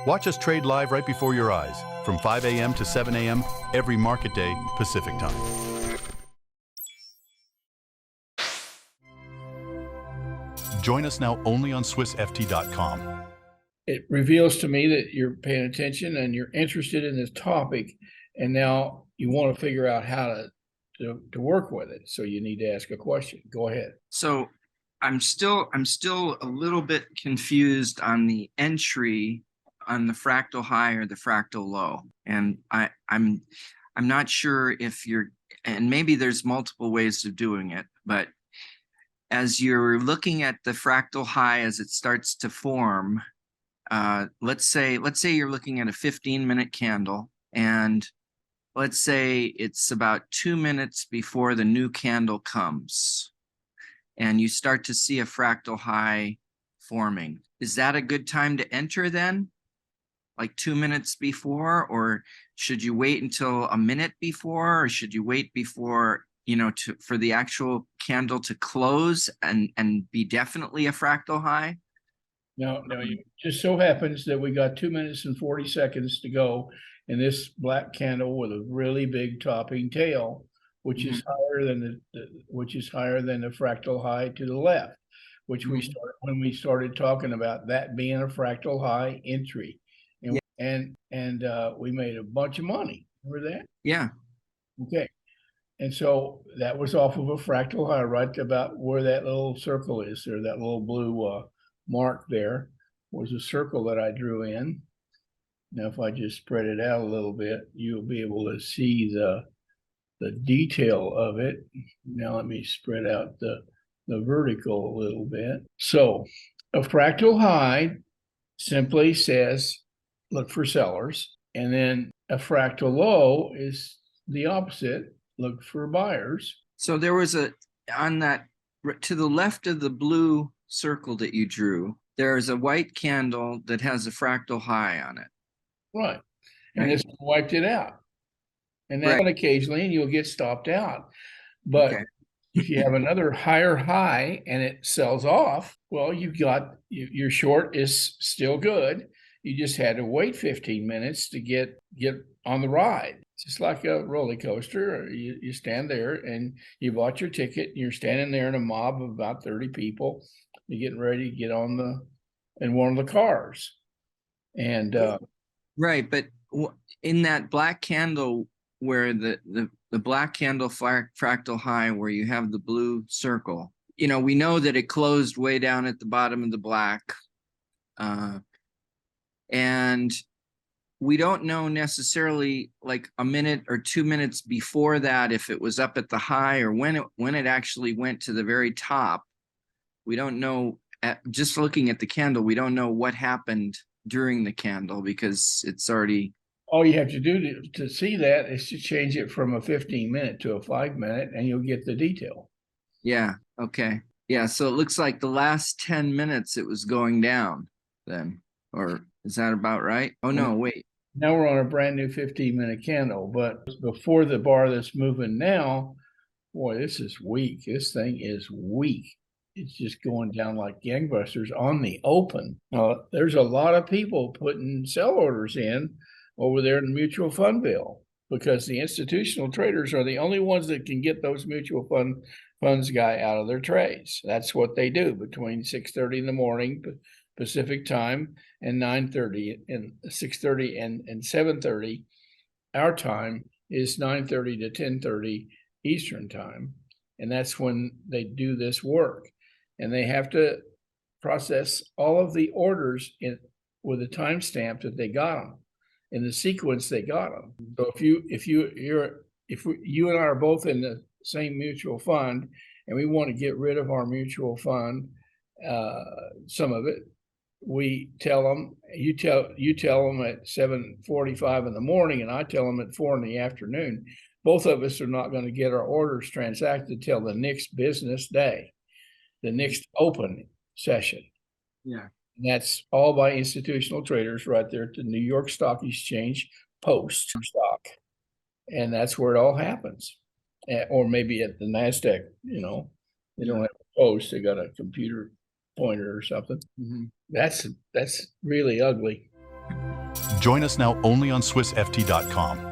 Watch us trade live right before your eyes from 5 a.m. to 7 a.m. every market day Pacific time. Join us now only on SwissFT.com. It reveals to me that you're paying attention and you're interested in this topic, and now you want to figure out how to work with it. So you need to ask a question. Go ahead. So I'm still a little bit confused on the entry on the fractal high or the fractal low, and I'm not sure if you're, and maybe there's multiple ways of doing it, but as you're looking at the fractal high as it starts to form, let's say you're looking at a 15-minute candle, and let's say it's about 2 minutes before the new candle comes, and you start to see a fractal high forming. Is that a good time to enter then? Like 2 minutes before, or should you wait until a minute before, or should you wait before, for the actual candle to close and be definitely a fractal high? No, it just so happens that we got 2 minutes and 40 seconds to go in this black candle with a really big topping tail, which is higher than the fractal high to the left, which we started when we started talking about that being a fractal high entry. And we made a bunch of money. Remember that? Yeah. Okay. And so that was off of a fractal high, right about where that little circle is there. That little blue mark there was a circle that I drew in. Now, if I just spread it out a little bit, you'll be able to see the detail of it. Now let me spread out the vertical a little bit. So a fractal high simply says, look for sellers. And then a fractal low is the opposite, look for buyers. So there was on that, to the left of the blue circle that you drew, there's a white candle that has a fractal high on it. Right. And it's wiped it out. And then occasionally you'll get stopped out. But if you have another higher high and it sells off, well, you've got your short is still good. You just had to wait 15 minutes to get on the ride. It's just like a roller coaster. You stand there and you bought your ticket and you're standing there in a mob of about 30 people. You're getting ready to get on in one of the cars. And right, but in that black candle where the black candle fractal high where you have the blue circle, we know that it closed way down at the bottom of the black. And we don't know necessarily like a minute or 2 minutes before that if it was up at the high or when it actually went to the very top. We don't know, just looking at the candle, we don't know what happened during the candle because it's already. All you have to do to see that is to change it from a 15-minute to a 5-minute and you'll get the detail. Yeah. Okay. Yeah. So it looks like the last 10 minutes it was going down then, or is that about right? Oh, no, wait. Now we're on a brand new 15-minute candle, but before the bar that's moving now, boy, this is weak. This thing is weak. It's just going down like gangbusters on the open. There's a lot of people putting sell orders in over there in the mutual fund bill because the institutional traders are the only ones that can get those mutual funds guy out of their trades. That's what they do between 6:30 in the morning Pacific time and 9:30 and 6:30 and 7:30. Our time is 9:30 to 10:30 Eastern time. And that's when they do this work. And they have to process all of the orders with a timestamp that they got them in the sequence they got them. So if you and I are both in the same mutual fund and we want to get rid of our mutual fund, some of it, we tell them, you tell them at 7:45 in the morning and I tell them at 4 in the afternoon. Both of us are not going to get our orders transacted till the next business day, the next open session. Yeah. And that's all by institutional traders right there at the New York Stock Exchange post stock. And that's where it all happens. Or maybe at the Nasdaq, they don't have a post, they got a computer pointer or something. That's really ugly. Join us now only on SwissFT.com.